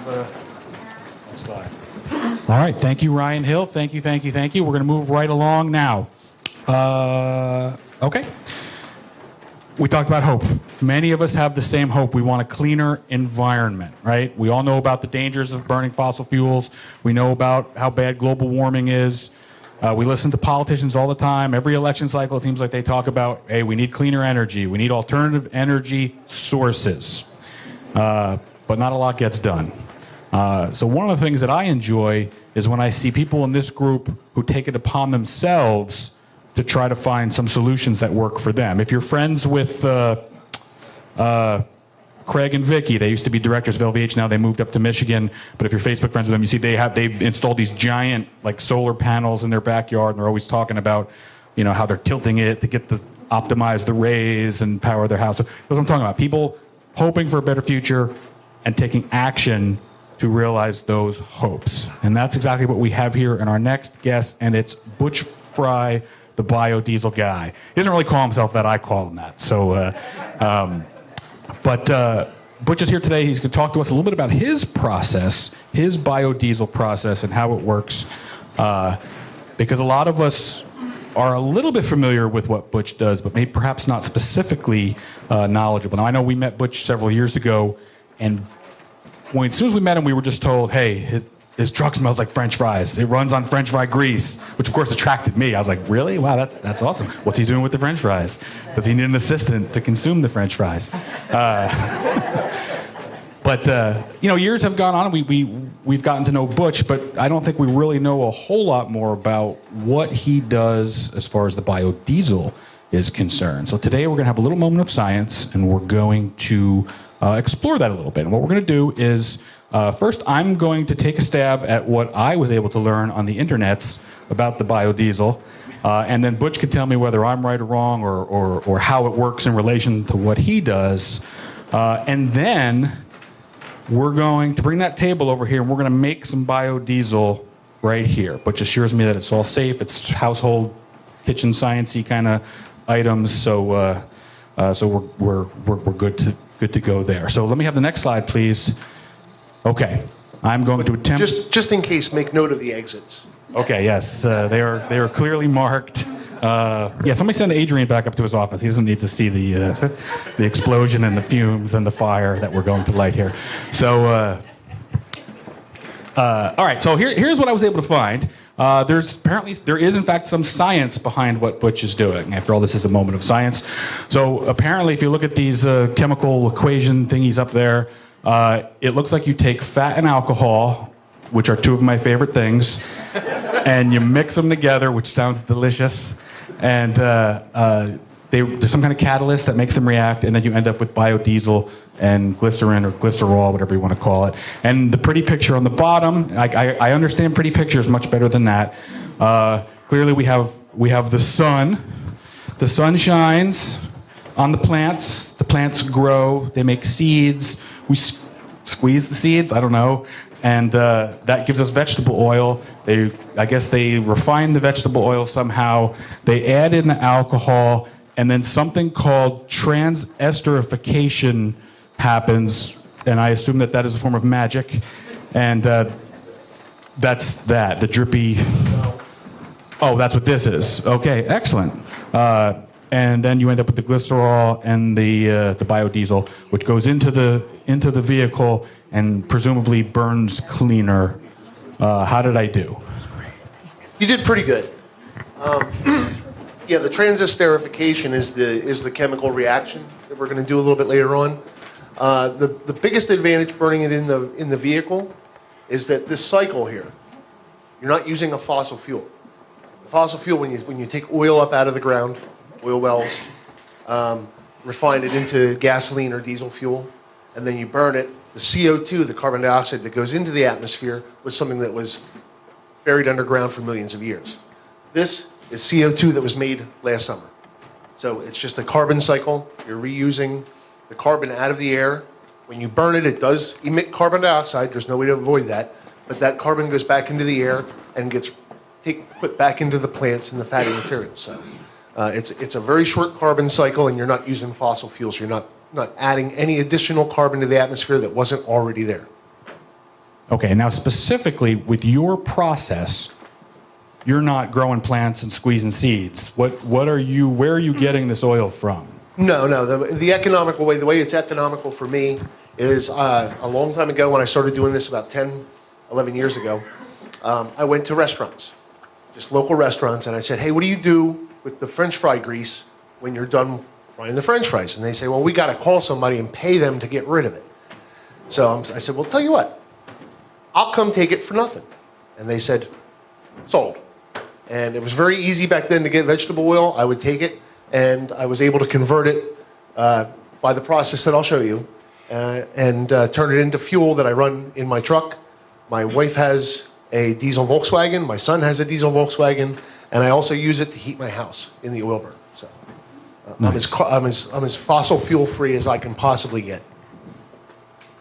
next slide. All right. Thank you, Ryan Hill. Thank you. We're going to move right along now. Okay. We talked about hope. Many of us have the same hope. We want a cleaner environment, right? We all know about the dangers of burning fossil fuels. We know about how bad global warming is. We listen to politicians all the time. Every election cycle, it seems like they talk about, hey, we need cleaner energy. We need alternative energy sources. But not a lot gets done. So one of the things that I enjoy is when I see people in this group who take it upon themselves to try to find some solutions that work for them. If you're friends with Craig and Vicky, they used to be directors of LVH, now they moved up to Michigan, but if you're Facebook friends with them, you see they've installed these giant like solar panels in their backyard, and they're always talking about, you know, how they're tilting it to get optimize the rays and power their house. So that's what I'm talking about. People hoping for a better future and taking action to realize those hopes. And that's exactly what we have here in our next guest, and it's Butch Frei, the biodiesel guy. He doesn't really call himself that, I call him that. So, but Butch is here today. He's going to talk to us a little bit about his process, his biodiesel process, and how it works. Because a lot of us are a little bit familiar with what Butch does, but maybe perhaps not specifically knowledgeable. Now, I know we met Butch several years ago, and as soon as we met him, we were just told, hey, his truck smells like French fries. It runs on French fry grease, which of course attracted me. I was like, really? Wow, that's awesome. What's he doing with the French fries? Does he need an assistant to consume the French fries? But you know, years have gone on, and we've gotten to know Butch, but I don't think we really know a whole lot more about what he does as far as the biodiesel is concerned. So today we're going to have a little moment of science, and we're going to explore that a little bit. And what we're going to do is, first, I'm going to take a stab at what I was able to learn on the internets about the biodiesel, and then Butch can tell me whether I'm right or wrong, or how it works in relation to what he does. And then we're going to bring that table over here, and we're going to make some biodiesel right here. Butch assures me that it's all safe. It's household, kitchen science-y kind of items, so we're good to go there. So let me have the next slide, please. Okay, I'm going to attempt. Just in case, make note of the exits. Okay, yes, they are clearly marked. Yeah, somebody send Adrian back up to his office. He doesn't need to see the explosion and the fumes and the fire that we're going to light here. So, all right. So here's what I was able to find. There is in fact some science behind what Butch is doing. After all, this is a moment of science. So apparently, if you look at these chemical equation thingies up there, it looks like you take fat and alcohol, which are two of my favorite things, and you mix them together, which sounds delicious, and there's some kind of catalyst that makes them react, and then you end up with biodiesel and glycerin or glycerol, whatever you want to call it. And the pretty picture on the bottom, I understand pretty pictures much better than that. Clearly we have the sun. The sun shines on the plants grow, they make seeds, we squeeze the seeds, I don't know, and that gives us vegetable oil. I guess they refine the vegetable oil somehow, they add in the alcohol, and then something called transesterification happens, and I assume that is a form of magic, and that's that, the drippy, oh, that's what this is. Okay, excellent. And then you end up with the glycerol and the biodiesel, which goes into the vehicle and presumably burns cleaner. How did I do? You did pretty good. Yeah, the transesterification is the chemical reaction that we're going to do a little bit later on. The biggest advantage burning it in the vehicle is that this cycle here, you're not using a fossil fuel. The fossil fuel, when you take oil up out of the ground, oil wells, refine it into gasoline or diesel fuel, and then you burn it, the CO2, the carbon dioxide that goes into the atmosphere, was something that was buried underground for millions of years. This is CO2 that was made last summer. So it's just a carbon cycle. You're reusing the carbon out of the air. When you burn it, it does emit carbon dioxide. There's no way to avoid that. But that carbon goes back into the air and gets put back into the plants and the fatty materials. So it's a very short carbon cycle, and you're not using fossil fuels. You're not adding any additional carbon to the atmosphere that wasn't already there. Okay, now specifically with your process, you're not growing plants and squeezing seeds. Where are you getting this oil from? No. The economical way, the way it's economical for me is a long time ago when I started doing this about 10, 11 years ago, I went to restaurants, just local restaurants, and I said, hey, what do you do with the French fry grease when you're done frying the French fries? And they say, well, we got to call somebody and pay them to get rid of it. So I said, well, tell you what, I'll come take it for nothing. And they said, sold. And it was very easy back then to get vegetable oil. I would take it, and I was able to convert it by the process that I'll show you, and turn it into fuel that I run in my truck. My wife has a diesel Volkswagen. My son has a diesel Volkswagen, and I also use it to heat my house in the oil burn. So Nice. I'm as fossil fuel free as I can possibly get.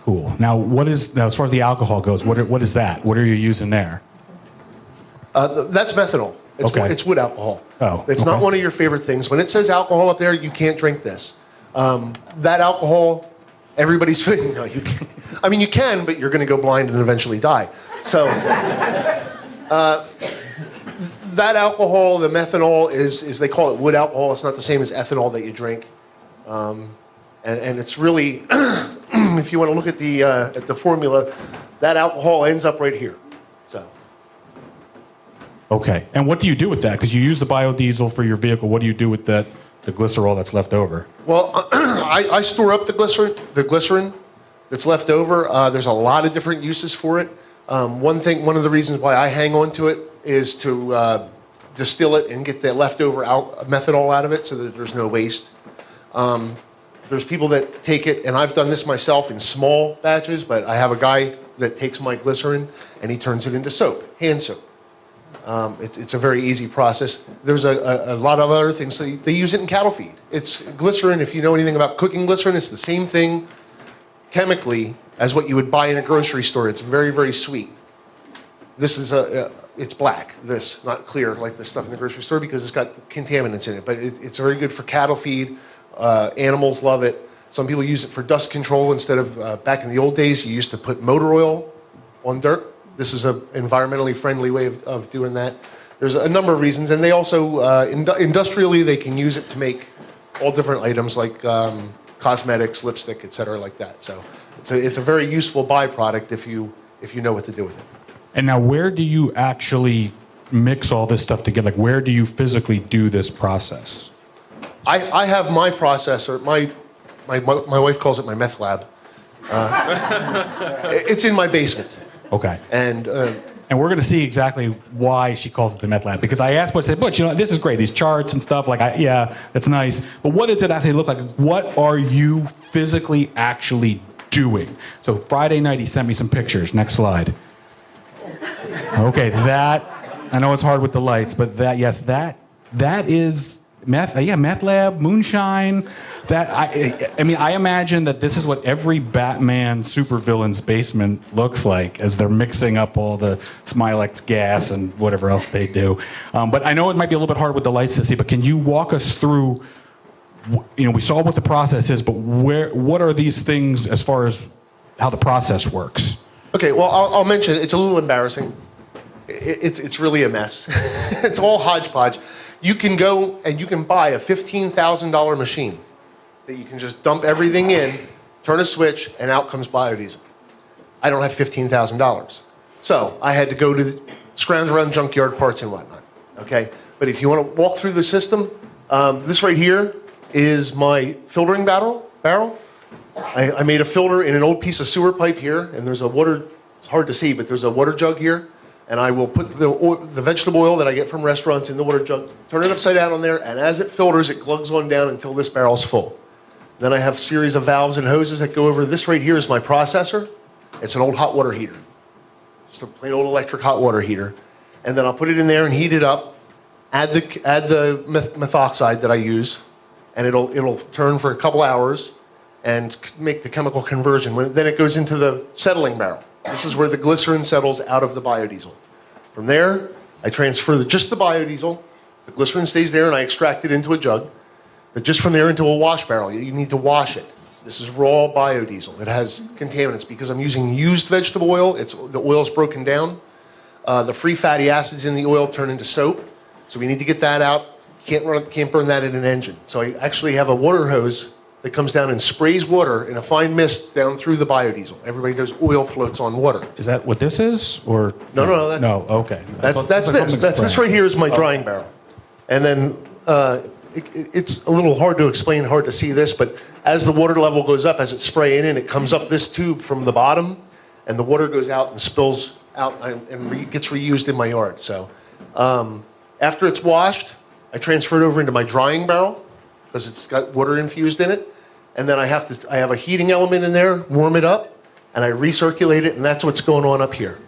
Cool. Now, now as far as the alcohol goes, what is that? What are you using there? That's methanol. Okay. It's wood alcohol. Oh, It's okay. not one of your favorite things. When it says alcohol up there, you can't drink this. That alcohol, everybody's no, you can. I mean, you can, but you're going to go blind and eventually die. So that alcohol, the methanol, is they call it wood alcohol. It's not the same as ethanol that you drink. And it's really, if you want to look at the formula, that alcohol ends up right here. So. Okay. And what do you do with that? Because you use the biodiesel for your vehicle. What do you do with the glycerol that's left over? Well, I store up the glycerin that's left over. There's a lot of different uses for it. One of the reasons why I hang on to it is to distill it and get the leftover methanol out of it so that there's no waste. There's people that take it, and I've done this myself in small batches, but I have a guy that takes my glycerin and he turns it into soap, hand soap. It's a very easy process. There's a lot of other things. They use it in cattle feed. It's glycerin. If you know anything about cooking glycerin, it's the same thing chemically as what you would buy in a grocery store. It's very, very sweet. This is it's black, not clear like the stuff in the grocery store because it's got contaminants in it. But it's very good for cattle feed. Animals love it. Some people use it for dust control instead of, back in the old days, you used to put motor oil on dirt. This is an environmentally friendly way of doing that. There's a number of reasons, and they also, industrially, they can use it to make all different items like cosmetics, lipstick, et cetera, like that. So it's a very useful byproduct if you know what to do with it. And now where do you actually mix all this stuff together? Like where do you physically do this process? I have my processor, my wife calls it my meth lab. It's in my basement. Okay. And we're going to see exactly why she calls it the Meth Lab. Because I asked Butch, I said, Butch, this is great, these charts and stuff. Yeah, that's nice. But what does it actually look like? What are you physically actually doing? So Friday night, he sent me some pictures. Next slide. Okay, I know it's hard with the lights, but that is meth. Yeah, Meth Lab, moonshine. I imagine that this is what every Batman supervillain's basement looks like as they're mixing up all the Smilex gas and whatever else they do. But I know it might be a little bit hard with the lights to see, but can you walk us through, we saw what the process is, but what are these things as far as how the process works? okay, well, I'll mention it's a little embarrassing. It's really a mess. It's all hodgepodge. You can go and you can buy a $15,000 machine that you can just dump everything in, turn a switch, and out comes biodiesel. I don't have $15,000. So I had to go to scrounge around junkyard parts and whatnot, okay? But if you want to walk through the system, this right here is my filtering barrel. I made a filter in an old piece of sewer pipe here, and there's a water, it's hard to see, but there's a water jug here, and I will put the vegetable oil that I get from restaurants in the water jug, turn it upside down on there, and as it filters, it glugs on down until this barrel's full. Then I have a series of valves and hoses that go over. This right here is my processor. It's an old hot water heater. Just a plain old electric hot water heater. And then I'll put it in there and heat it up, add the methoxide that I use, and it'll turn for a couple hours and make the chemical conversion. Then it goes into the settling barrel. This is where the glycerin settles out of the biodiesel. From there, I transfer just the biodiesel. The glycerin stays there, and I extract it into a jug. But just from there into a wash barrel, you need to wash it. This is raw biodiesel. It has contaminants because I'm using used vegetable oil. The oil's broken down. The free fatty acids in the oil turn into soap, so we need to get that out. Can't burn that in an engine. So I actually have a water hose that comes down and sprays water in a fine mist down through the biodiesel. Everybody knows oil floats on water. Is that what this is, or No, that's no? Okay, That's this. That's this right here is my drying barrel, and then it's a little hard to explain, hard to see this, but as the water level goes up, as it's spraying in, it comes up this tube from the bottom, and the water goes out and spills out and gets reused in my yard. So after it's washed, I transfer it over into my drying barrel because it's got water infused in it, and then I have a heating element in there, warm it up, and I recirculate it, and that's what's going on up here.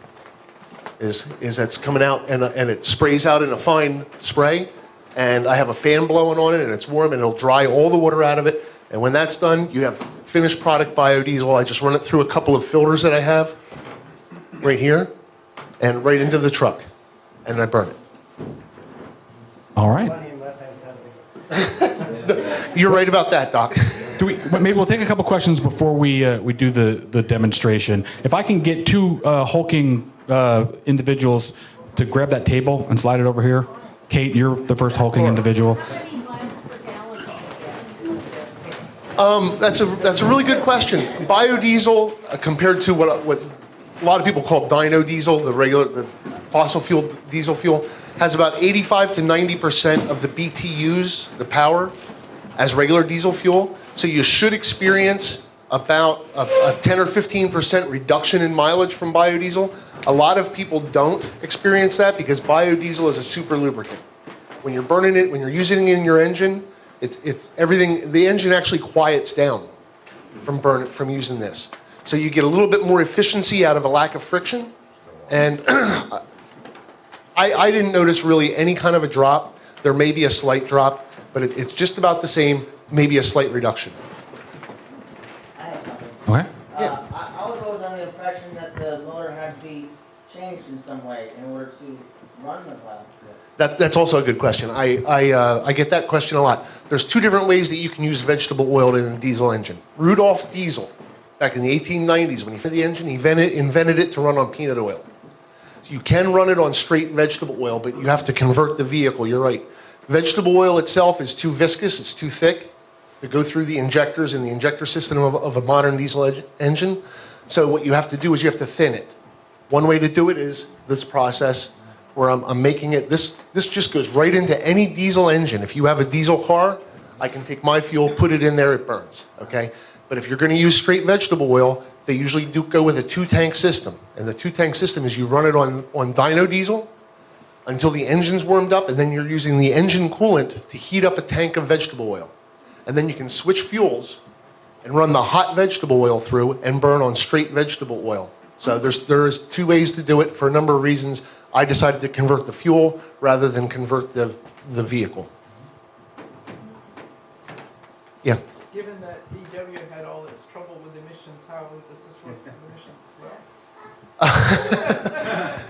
Is that's coming out and it sprays out in a fine spray, and I have a fan blowing on it, and it's warm, and it'll dry all the water out of it. And when that's done, you have finished product biodiesel. I just run it through a couple of filters that I have right here, and right into the truck, and I burn it. All right. You're right about that, Doc. Maybe we'll take a couple questions before we do the demonstration. If I can get two hulking individuals to grab that table and slide it over here. Kate, you're the first hulking individual. That's a really good question. Biodiesel, compared to what a lot of people call dyno diesel, the fossil fuel diesel fuel, has about 85 to 90% of the BTUs, the power, as regular diesel fuel. So you should experience about a 10 or 15% reduction in mileage from biodiesel. A lot of people don't experience that because biodiesel is a super lubricant. When you're burning it, when you're using it in your engine, it's everything. The engine actually quiets down from using this. So you get a little bit more efficiency out of a lack of friction. And I didn't notice really any kind of a drop. There may be a slight drop, but it's just about the same, maybe a slight reduction. I have something. Okay. Yeah. I was always under the impression that the motor had to be changed in some way in order to run the plow. That's also a good question. I get that question a lot. There's two different ways that you can use vegetable oil in a diesel engine. Rudolf Diesel, back in the 1890s, when he fit the engine, he invented it to run on peanut oil. So you can run it on straight vegetable oil, but you have to convert the vehicle. You're right. Vegetable oil itself is too viscous, it's too thick to go through the injectors in the injector system of a modern diesel engine. So what you have to do is you have to thin it. One way to do it is this process where I'm making it, this just goes right into any diesel engine. If you have a diesel car, I can take my fuel, put it in there, it burns, okay? But if you're gonna use straight vegetable oil, they usually do go with a 2-tank system. And the 2-tank system is you run it on dyno diesel until the engine's warmed up, and then you're using the engine coolant to heat up a tank of vegetable oil. And then you can switch fuels and run the hot vegetable oil through and burn on straight vegetable oil. So there's two ways to do it for a number of reasons. I decided to convert the fuel rather than convert the vehicle. Yeah. Given that VW had all its trouble with emissions, how does this work with emissions? Well,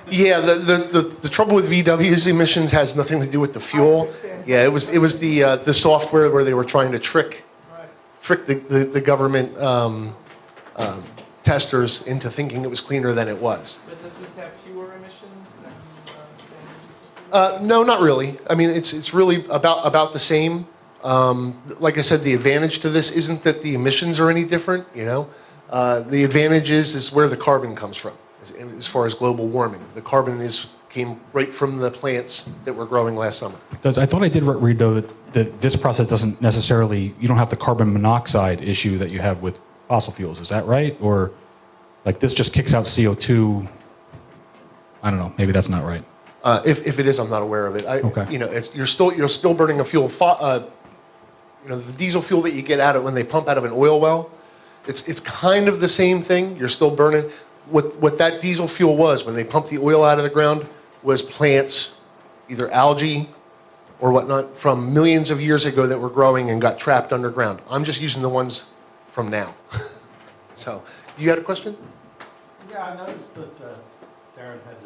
Yeah, the trouble with VW's emissions has nothing to do with the fuel. understand. Yeah, it was the software where they were trying to trick the government testers into thinking it was cleaner than it was. But does this have fewer emissions than standard diesel? No, not really. I mean, it's really about the same. Like I said, the advantage to this isn't that the emissions are any different. The advantage is where the carbon comes from. As far as global warming, the carbon came right from the plants that were growing last summer. I thought I did read, though, that this process doesn't necessarily, you don't have the carbon monoxide issue that you have with fossil fuels. Is that right? Or like this just kicks out CO2? I don't know. Maybe that's not right. If it is, I'm not aware of it. Okay. You're still burning a fuel. The diesel fuel that you get out of when they pump out of an oil well, it's kind of the same thing. You're still burning. What that diesel fuel was when they pumped the oil out of the ground was plants, either algae or whatnot, from millions of years ago that were growing and got trapped underground. I'm just using the ones from now. So, you had a question? Yeah, I noticed that Darren had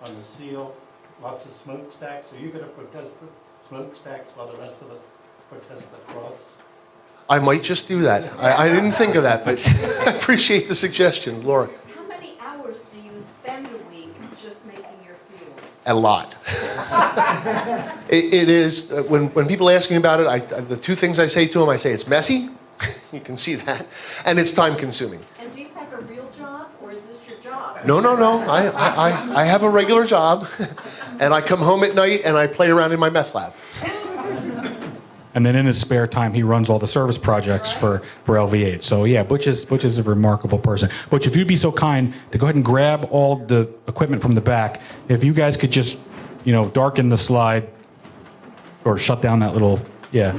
on the seal lots of smokestacks. Are you going to protest the smokestacks while the rest of us protest the cross? I might just do that. I didn't think of that, but I appreciate the suggestion, Laura. How many hours do you spend a week just making your fuel? A lot. It is, when people ask me about it, the two things I say to them, I say it's messy, you can see that, and it's time consuming. And do you have a real job, or is this your job? No. I have a regular job, and I come home at night and I play around in my meth lab. And then in his spare time, he runs all the service projects for LV8. So yeah, Butch is a remarkable person. Butch, if you'd be so kind to go ahead and grab all the equipment from the back, if you guys could just, darken the slide or shut down that little, yeah.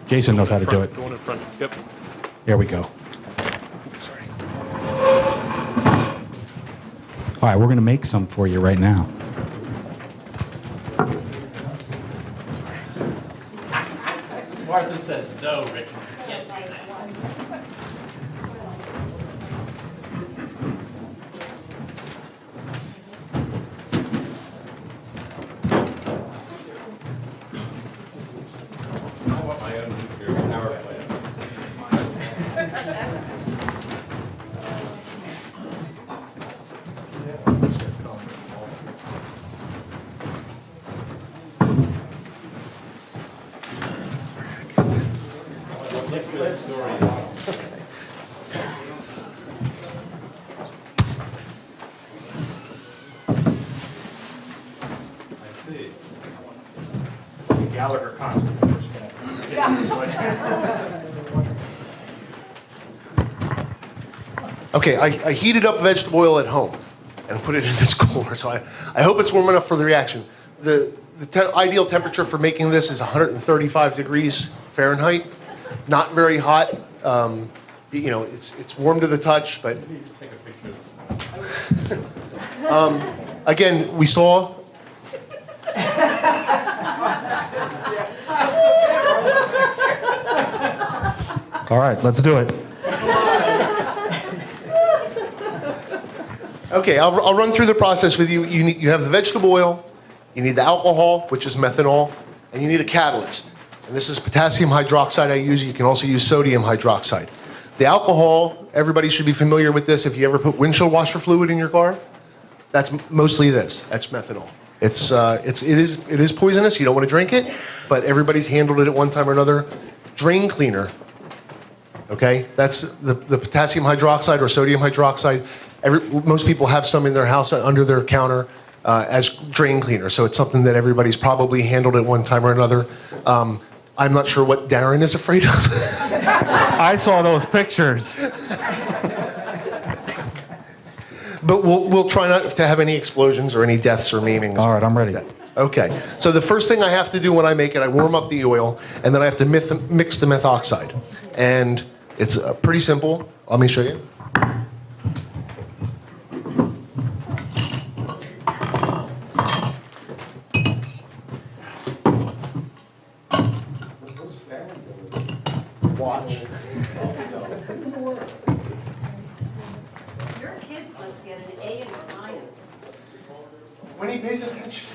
Jason knows how to do it. The one in front. Yep. There we go. All right, we're going to make some for you right now. Martha says no, Rick. You can't do that. I want my own nuclear power plant. Gallagher concert. Okay, I heated up vegetable oil at home and put it in this cooler, so I hope it's warm enough for the reaction. The ideal temperature for making this is 135 degrees Fahrenheit. Not very hot. It's warm to the touch, but Take a picture. again, we saw. All right, let's do it. Okay, I'll run through the process with you. You have the vegetable oil, you need the alcohol, which is methanol, and you need a catalyst. And this is potassium hydroxide I use. You can also use sodium hydroxide. The alcohol, everybody should be familiar with this. If you ever put windshield washer fluid in your car, that's mostly this. That's methanol. It is poisonous. You don't want to drink it, but everybody's handled it at one time or another. Drain cleaner. Okay, that's the potassium hydroxide or sodium hydroxide. Most people have some in their house under their counter as drain cleaner, so it's something that everybody's probably handled at one time or another. I'm not sure what Darren is afraid of. I saw those pictures. But we'll try not to have any explosions or any deaths or maimings. All right, I'm ready. Okay, so the first thing I have to do when I make it, I warm up the oil, and then I have to mix the methoxide. And it's pretty simple. Let me show you. Watch. Your kids must get an A in science. When he pays attention.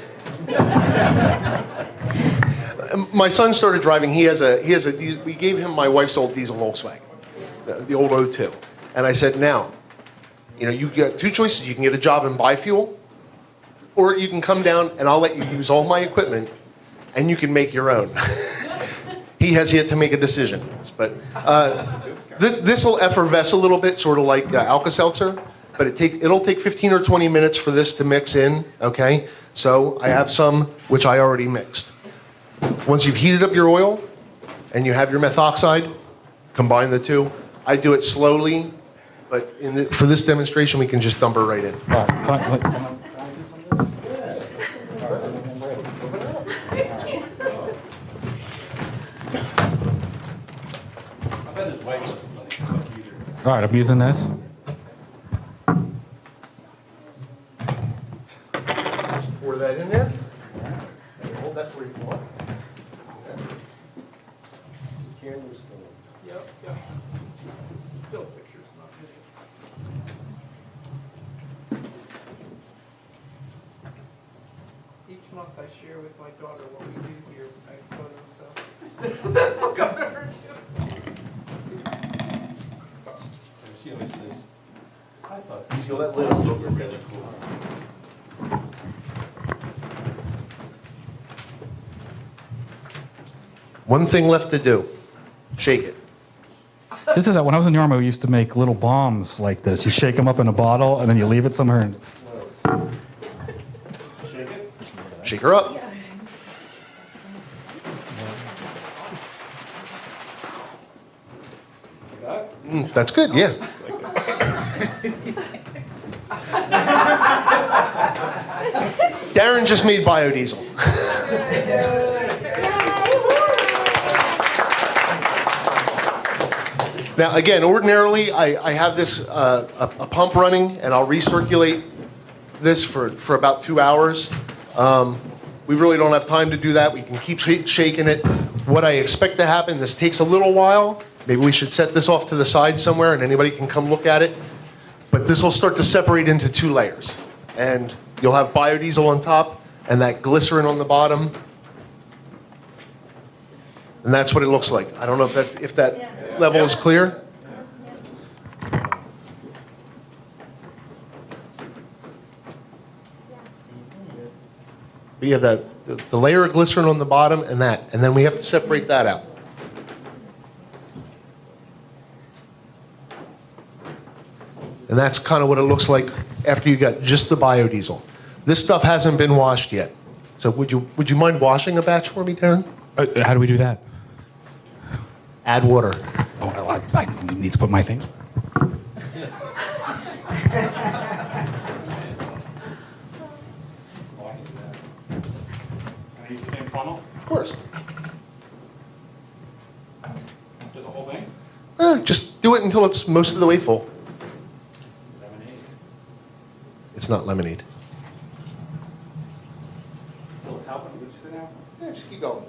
My son started driving. We gave him my wife's old diesel Volkswagen, the old O2. And I said, now, you get two choices. You can get a job and buy fuel, or you can come down and I'll let you use all my equipment and you can make your own. He has yet to make a decision. But this will effervesce a little bit, sort of like Alka-Seltzer, but it'll take 15 or 20 minutes for this to mix in, okay? So I have some which I already mixed. Once you've heated up your oil and you have your methoxide, combine the two. I do it slowly, but for this demonstration, we can just dump her right in. All right, can I do some of this? I bet his wife doesn't like the computer. All right, I'm using this. Just pour that in there. And hold that for you if you want. Camera's going. Yep. Still pictures, not video. Each month I share with my daughter what we do here. I photo, so that's what got her too. pieces. I thought. Seal that lid up. Really cool. One thing left to do. Shake it. This is when I was in the army, we used to make little bombs like this. You shake them up in a bottle, and then you leave it somewhere. And Shake it. Shake her up. That's good, yeah. Darren just made biodiesel. Now, again, ordinarily, I have this, a pump running, and I'll recirculate this for about 2 hours. We really don't have time to do that. We can keep shaking it. What I expect to happen, this takes a little while. Maybe we should set this off to the side somewhere, and anybody can come look at it. But this will start to separate into 2 layers. And you'll have biodiesel on top, and that glycerin on the bottom. And that's what it looks like. I don't know if that level is clear. We have the layer of glycerin on the bottom and that, and then we have to separate that out. And that's kind of what it looks like after you got just the biodiesel. This stuff hasn't been washed yet. So would you mind washing a batch for me, Darren? how do we do that? Add water. Oh, I need to put my thing. Can I use the same funnel? Of course. Do the whole thing? Just do it until it's most of the way full. Lemonade. It's not lemonade. Oh, it's helping. Would you say now? Yeah, just keep going.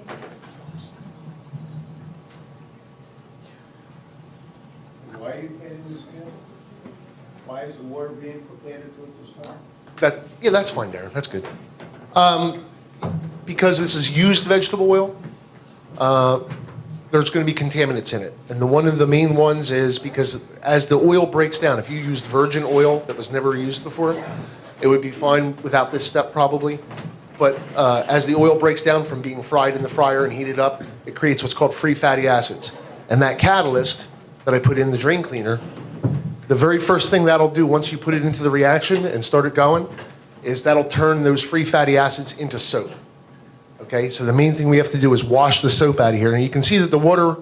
Why are you adding this in? Why is the water being added to it this morning? Yeah, that's fine, Darren. That's good. Because this is used vegetable oil, there's going to be contaminants in it. And one of the main ones is because as the oil breaks down, if you used virgin oil that was never used before, it would be fine without this step probably. But as the oil breaks down from being fried in the fryer and heated up, it creates what's called free fatty acids. And that catalyst that I put in the drain cleaner, the very first thing that'll do once you put it into the reaction and start it going is that'll turn those free fatty acids into soap. Okay, so the main thing we have to do is wash the soap out of here. And you can see that the water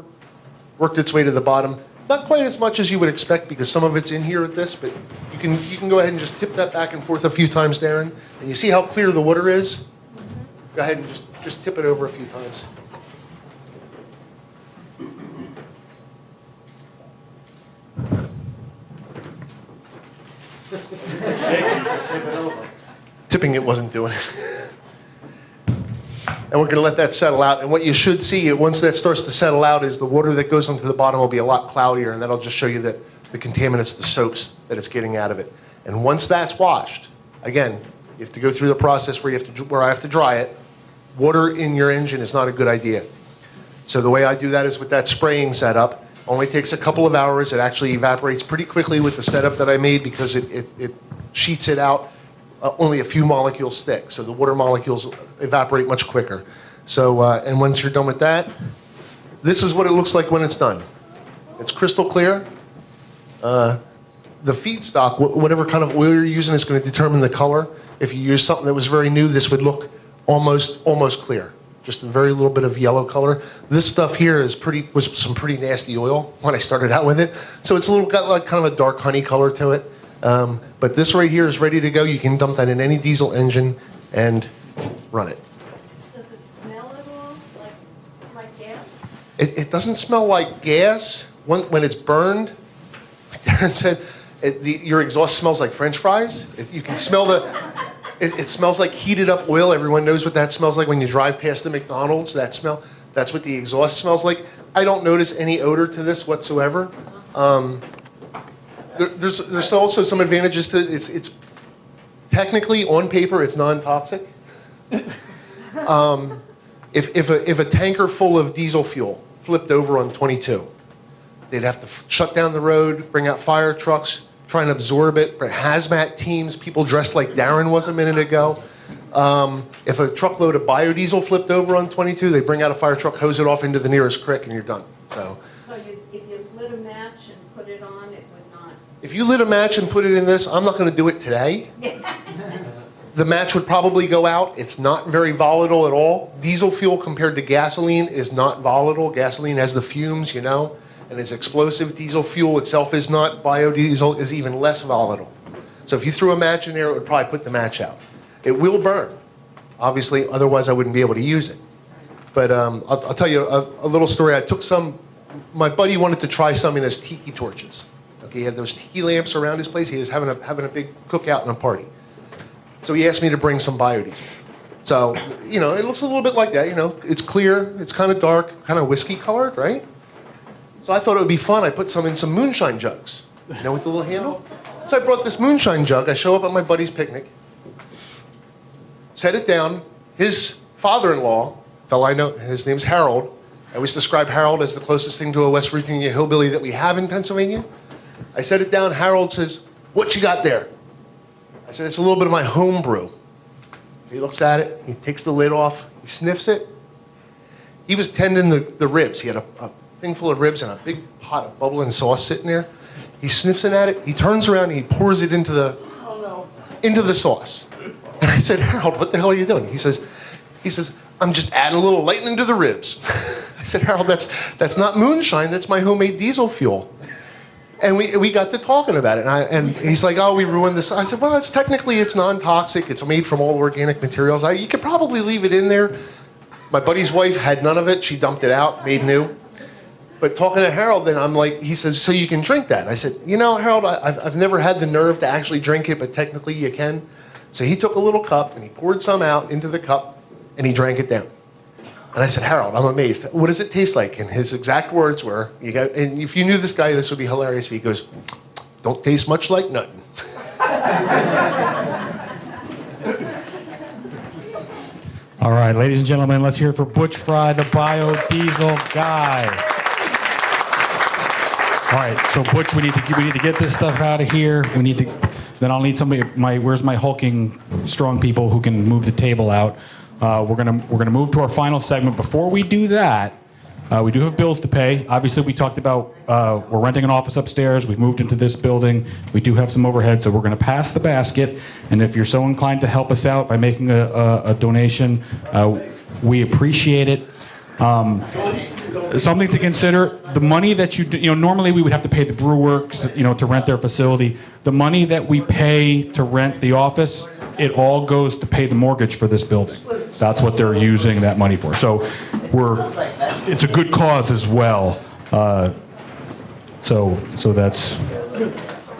worked its way to the bottom. Not quite as much as you would expect because some of it's in here at this, but you can go ahead and just tip that back and forth a few times, Darren. And you see how clear the water is? Go ahead and just tip it over a few times. Tipping it wasn't doing it. And we're going to let that settle out. And what you should see, once that starts to settle out, is the water that goes onto the bottom will be a lot cloudier, and that'll just show you that the contaminants, the soaps that it's getting out of it. And once that's washed, again, you have to go through the process where I have to dry it. Water in your engine is not a good idea. So the way I do that is with that spraying setup. Only takes a couple of hours. It actually evaporates pretty quickly with the setup that I made because it sheets it out. Only a few molecules thick, so the water molecules evaporate much quicker. So, and once you're done with that, this is what it looks like when it's done. It's crystal clear. The feedstock, whatever kind of oil you're using, is going to determine the color. If you use something that was very new, this would look almost clear. Just a very little bit of yellow color. This stuff here was some pretty nasty oil when I started out with it. So it's got like kind of a dark honey color to it. But this right here is ready to go. You can dump that in any diesel engine and run it. Does it smell at all, like gas? It doesn't smell like gas when it's burned. Like Darren said, your exhaust smells like French fries. You can smell it smells like heated up oil. Everyone knows what that smells like when you drive past the McDonald's. That smell, that's what the exhaust smells like. I don't notice any odor to this whatsoever. There's also some advantages to it. It's technically, on paper, it's non-toxic. If a tanker full of diesel fuel flipped over on 22, They'd have to shut down the road, bring out fire trucks, try and absorb it. But hazmat teams, people dressed like Darren was a minute ago. If a truckload of biodiesel flipped over on 22, they bring out a fire truck, hose it off into the nearest creek, and you're done. So If you lit a match and put it on, it would not. if you lit a match and put it in this, I'm not going to do it today. The match would probably go out. It's not very volatile at all. Diesel fuel compared to gasoline is not volatile. Gasoline has the fumes, and it's explosive. Diesel fuel itself is not. Biodiesel is even less volatile. So if you threw a match in there, it would probably put the match out. It will burn, obviously, otherwise I wouldn't be able to use it. But I'll tell you a little story. I took my buddy wanted to try some in his tiki torches. Okay, he had those tiki lamps around his place. He was having a big cookout and a party. So he asked me to bring some biodiesel. So, it looks a little bit like that, It's clear, it's kind of dark, kind of whiskey colored, right? So I thought it would be fun. I put some in some moonshine jugs, with the little handle. So I brought this moonshine jug. I show up at my buddy's picnic, set it down. His father-in-law, fellow I know, his name's Harold. I always describe Harold as the closest thing to a West Virginia hillbilly that we have in Pennsylvania. I set it down. Harold says, "What you got there?" I said, "It's a little bit of my home brew." He looks at it. He takes the lid off. He sniffs it. He was tending the ribs. He had a thing full of ribs and a big pot of bubbling sauce sitting there. He's sniffing at it. He turns around and he pours it into the sauce. And I said, "Harold, what the hell are you doing?" He says, "I'm just adding a little lightning to the ribs." I said, "Harold, that's not moonshine. That's my homemade diesel fuel." And we got to talking about it. And he's like, "Oh, we ruined this." I said, "Well, it's non-toxic. It's made from all organic materials. You could probably leave it in there." My buddy's wife had none of it. She dumped it out, made new. But talking to Harold, then I'm like, he says, "So you can drink that?" I said, "Harold, I've never had the nerve to actually drink it, but technically you can." So he took a little cup and he poured some out into the cup and he drank it down. And I said, "Harold, I'm amazed. What does it taste like?" And his exact words were, and if you knew this guy, this would be hilarious. He goes, "Don't taste much like nothing." All right, ladies and gentlemen, let's hear it for Butch Frei, the biodiesel guy. All right, so Butch, we need to get this stuff out of here. Then I'll need somebody. Where's my hulking strong people who can move the table out? We're gonna move to our final segment. Before we do that, we do have bills to pay. Obviously, we talked about we're renting an office upstairs. We've moved into this building. We do have some overhead, so we're going to pass the basket. And if you're so inclined to help us out by making a donation, we appreciate it. Something to consider: the money that normally we would have to pay the brew works, to rent their facility. The money that we pay to rent the office, it all goes to pay the mortgage for this building. That's what they're using that money for. So it's a good cause as well. So that's.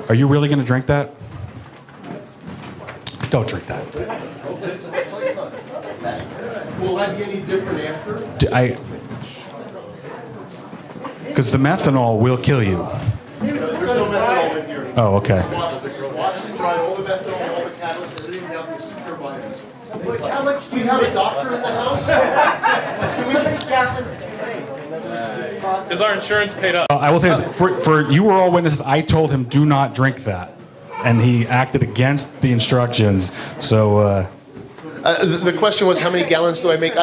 Are you really going to drink that? Don't drink that. Will that be any different after? Because the methanol will kill you. There's no methanol in here. Oh, okay. Wash and dry all the methanol, all the catalyst, everything's out. This is pure biodiesel. Wait, Alex, do you have a doctor in the house? How many gallons do you make? Is our insurance paid up? I will say this, for you were all witnesses, I told him do not drink that. And he acted against the instructions. So The question was, how many gallons do I make?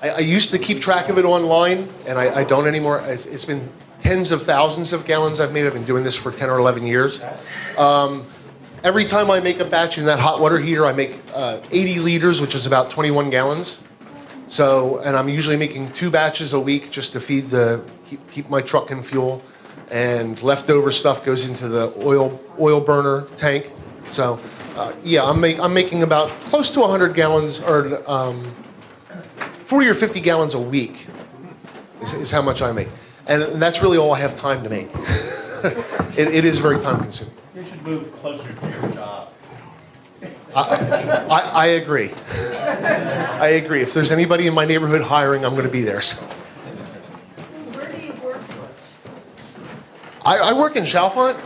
I used to keep track of it online, and I don't anymore. It's been tens of thousands of gallons I've made. I've been doing this for 10 or 11 years. Every time I make a batch in that hot water heater, I make 80 liters, which is about 21 gallons. So, and I'm usually making 2 batches a week just to feed keep my truck in fuel. And leftover stuff goes into the oil burner tank. So, yeah, I'm making about close to 100 gallons, or 40 or 50 gallons a week is how much I make. And that's really all I have time to make. It is very time consuming. You should move closer to your job. I agree. I agree. If there's anybody in my neighborhood hiring, I'm going to be there. So. Where do you work? I work in Chalfont.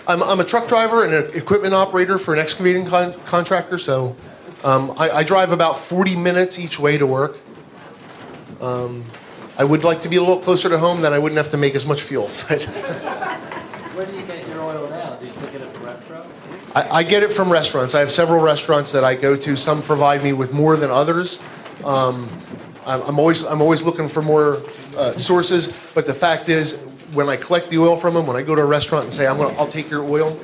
I'm a truck driver and an equipment operator for an excavating contractor. So I drive about 40 minutes each way to work. I would like to be a little closer to home, then I wouldn't have to make as much fuel. Where do you get your oil now? Do you still get it from restaurants? I get it from restaurants. I have several restaurants that I go to. Some provide me with more than others. I'm always looking for more sources, but the fact is, when I collect the oil from them, when I go to a restaurant and say, I'll take your oil,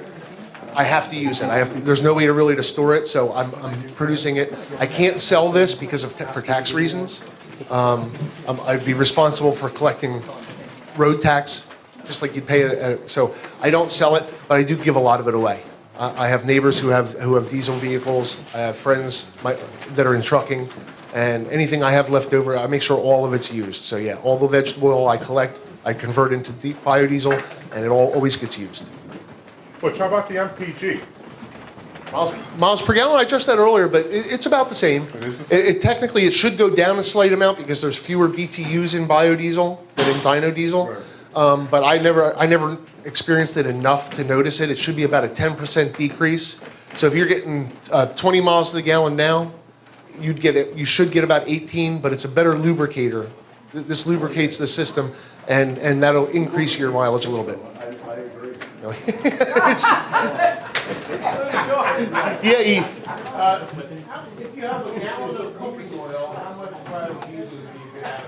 I have to use it. There's no way to store it, so I'm producing it. I can't sell this because for tax reasons. I'd be responsible for collecting road tax, just like you'd pay so I don't sell it, but I do give a lot of it away. I have neighbors who have diesel vehicles. I have friends that are in trucking, and anything I have left over, I make sure all of it's used. So yeah, all the vegetable oil I collect, I convert into deep biodiesel, and it always gets used. Butch, how about the MPG? Miles per gallon, I addressed that earlier, but it's about the same. It is the same? Technically, it should go down a slight amount because there's fewer BTUs in biodiesel than in dyno diesel. Right. But I never experienced it enough to notice it. It should be about a 10% decrease. So if you're getting 20 miles to the gallon now, you should get about 18, but it's a better lubricator. This lubricates the system, and that'll increase your mileage a little bit. I agree. Yeah, Eve. If you have a gallon of cooking oil, how much biodiesel do you get?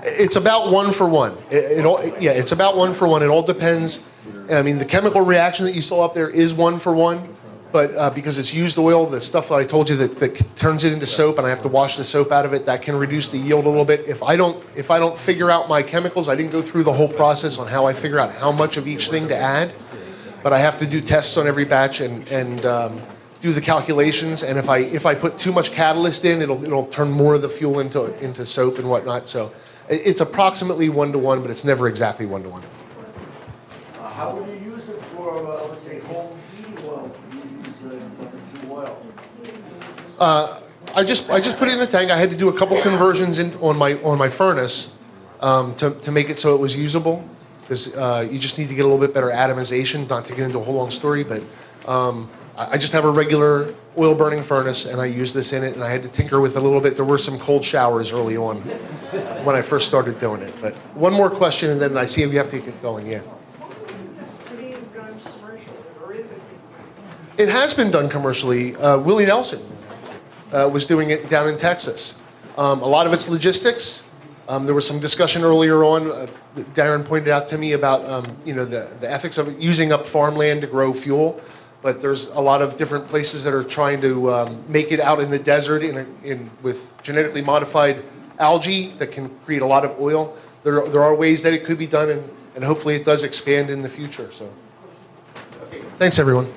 It's about 1 for 1. It's about 1 for 1. It all depends. I mean, the chemical reaction that you saw up there is 1 for 1, but because it's used oil, the stuff that I told you that turns it into soap, and I have to wash the soap out of it, that can reduce the yield a little bit. If I don't figure out my chemicals, I didn't go through the whole process on how I figure out how much of each thing to add, but I have to do tests on every batch and do the calculations. And if I put too much catalyst in, it'll turn more of the fuel into soap and whatnot. So it's approximately 1 to 1, but it's never exactly 1 to 1. How would you use it for, let's say, home heating oil? Do you use oil? I just put it in the tank. I had to do a couple conversions on my furnace to make it so it was usable, because you just need to get a little bit better atomization. Not to get into a whole long story, but I just have a regular oil burning furnace, and I use this in it. And I had to tinker with it a little bit. There were some cold showers early on when I first started doing it. But one more question, and then I see we have to get going. Yeah. It has been done commercially. Willie Nelson was doing it down in Texas. A lot of it's logistics. There was some discussion earlier on. Darren pointed out to me about the ethics of using up farmland to grow fuel. But there's a lot of different places that are trying to make it out in the desert with genetically modified algae that can create a lot of oil. There are ways that it could be done, and hopefully it does expand in the future. So, thanks everyone.